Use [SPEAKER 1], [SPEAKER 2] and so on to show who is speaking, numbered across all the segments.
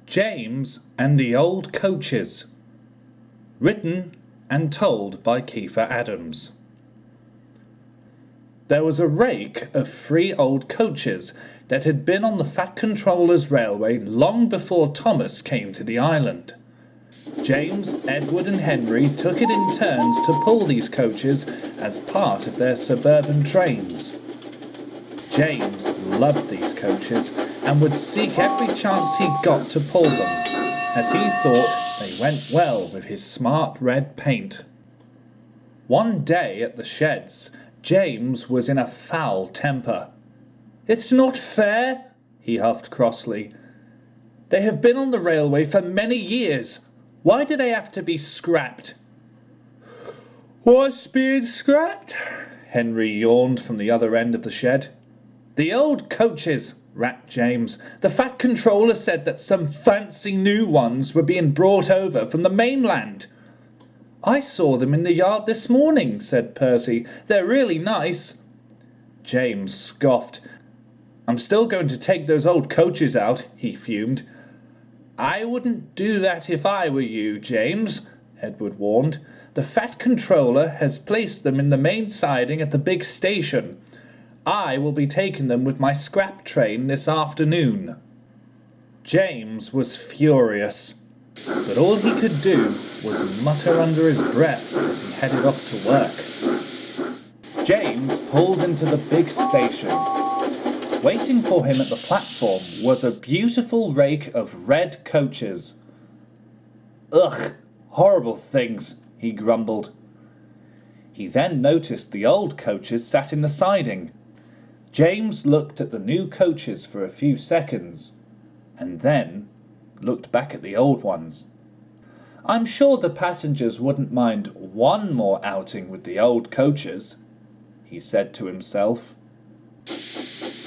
[SPEAKER 1] James and the Old Coaches. Written and told by Kiefer Adams. There was a rake of 3 old coaches that had been on the Fat Controller's railway long before Thomas came to the island. James, Edward and Henry took it in turns to pull these coaches as part of their suburban trains. James loved these coaches and would seek every chance he got to pull them, as he thought they went well with his smart red paint. One day at the sheds, James was in a foul temper. "It's not fair," he huffed crossly. "They have been on the railway for many years. Why do they have to be scrapped?" "What's being scrapped?" Henry yawned from the other end of the shed. "The old coaches," rapped James. "The Fat Controller said that some fancy new ones were being brought over from the mainland." "I saw them in the yard this morning," said Percy. "They're really nice." James scoffed. "I'm still going to take those old coaches out," he fumed. "I wouldn't do that if I were you, James," Edward warned. "The Fat Controller has placed them in the main siding at the big station. I will be taking them with my scrap train this afternoon." James was furious, but all he could do was mutter under his breath as he headed off to work. James pulled into the big station. Waiting for him at the platform was a beautiful rake of red coaches. "Ugh, horrible things," he grumbled. He then noticed the old coaches sat in the siding. James looked at the new coaches for a few seconds, and then looked back at the old ones. "I'm sure the passengers wouldn't mind one more outing with the old coaches," he said to himself.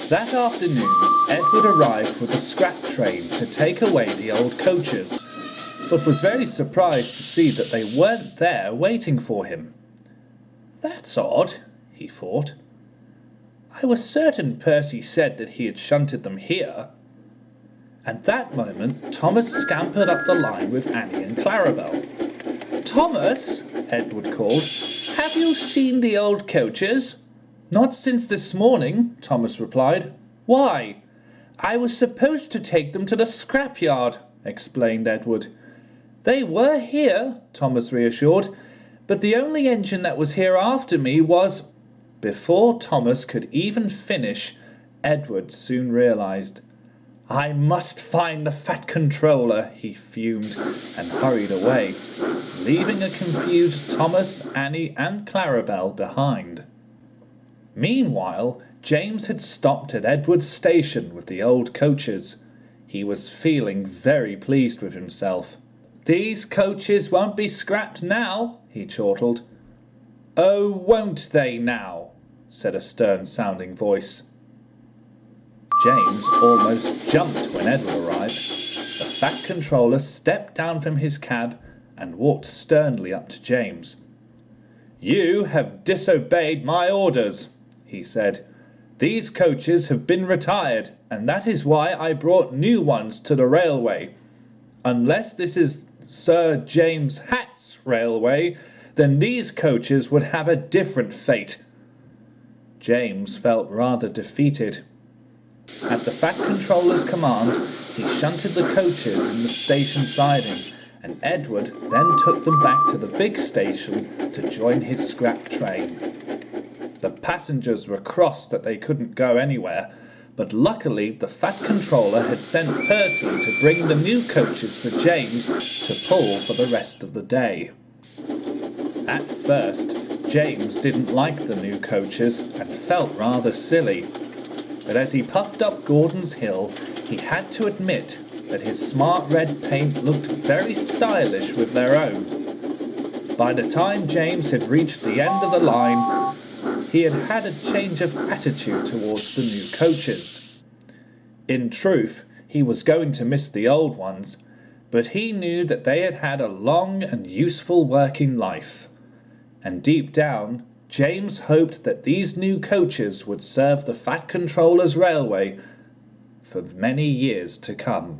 [SPEAKER 1] That afternoon, Edward arrived with a scrap train to take away the old coaches, but was very surprised to see that they weren't there waiting for him. "That's odd," he thought. "I was certain Percy said that he had shunted them here." At that moment, Thomas scampered up the line with Annie and Clarabel. "Thomas," Edward called, "have you seen the old coaches?" "Not since this morning," Thomas replied. "Why?" "I was supposed to take them to the scrapyard," explained Edward. "They were here," Thomas reassured, "but the only engine that was here after me was—" Before Thomas could even finish, Edward soon realized. "I must find the Fat Controller," he fumed, and hurried away, leaving a confused Thomas, Annie and Clarabel behind. Meanwhile, James had stopped at Edward's station with the old coaches. He was feeling very pleased with himself. "These coaches won't be scrapped now," he chortled. "Oh, won't they now?" said a stern-sounding voice. James almost jumped when Edward arrived. The Fat Controller stepped down from his cab and walked sternly up to James. "You have disobeyed my orders," he said. "These coaches have been retired, and that is why I brought new ones to the railway. Unless this is Sir James Hatt's railway, then these coaches would have a different fate." James felt rather defeated. At the Fat Controller's command, he shunted the coaches in the station siding, and Edward then took them back to the big station to join his scrap train. The passengers were cross that they couldn't go anywhere, but luckily the Fat Controller had sent Percy to bring the new coaches for James to pull for the rest of the day. At first, James didn't like the new coaches and felt rather silly, but as he puffed up Gordon's Hill, he had to admit that his smart red paint looked very stylish with their own. By the time James had reached the end of the line, he had had a change of attitude towards the new coaches. In truth, he was going to miss the old ones, but he knew that they had had a long and useful working life. And deep down, James hoped that these new coaches would serve the Fat Controller's railway for many years to come.